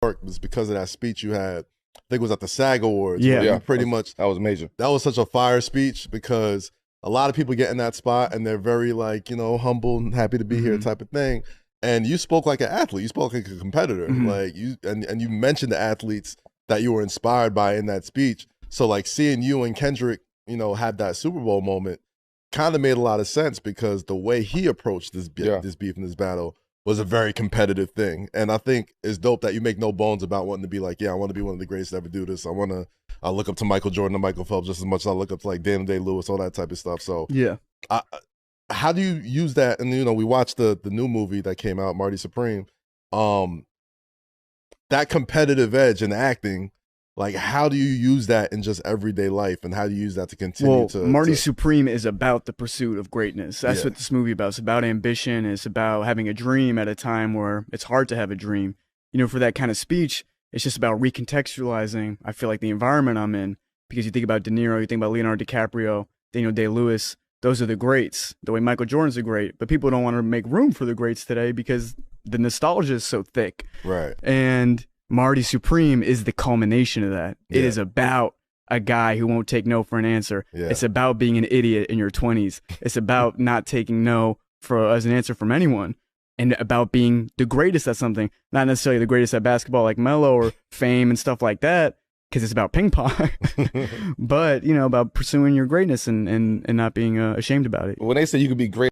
York was because of that speech you had. I think it was at the SAG Awards. Yeah, yeah, pretty much. That was major. That was such a fire speech because a lot of people get in that spot and they're very like, you know, humble and happy to be here type of thing. And you spoke like an athlete. You spoke like a competitor. Like you and you mentioned the athletes that you were inspired by in that speech. So like seeing you and Kendrick, you know, have that Super Bowl moment kind of made a lot of sense because the way he approached this beef and this battle was a very competitive thing. And I think it's dope that you make no bones about wanting to be like, yeah, I want to be one of the greatest to ever do this. I look up to Michael Jordan and Michael Phelps just as much as I look up to like Daniel Day-Lewis, all that type of stuff. So yeah. How do you use that? And, you know, we watched the new movie that came out, Marty Supreme. That competitive edge in acting, like how do you use that in just everyday life, and how do you use that to continue Marty Supreme is about the pursuit of greatness. That's what this movie about. It's about ambition. It's about having a dream at a time where it's hard to have a dream. You know, for that kind of speech, it's just about recontextualizing, I feel like, the environment I'm in, because you think about De Niro, you think about Leonardo DiCaprio, Daniel Day-Lewis, those are the greats, the way Michael Jordan's a great, but people don't want to make room for the greats today because the nostalgia is so thick. Right. And Marty Supreme is the culmination of that. It is about a guy who won't take no for an answer. It's about being an idiot in your 20s. It's about not taking no as an answer from anyone, and about being the greatest at something, not necessarily the greatest at basketball like Melo or fame and stuff like that, because it's about ping pong, but, you know, about pursuing your greatness and not being ashamed about it. When they say you could be great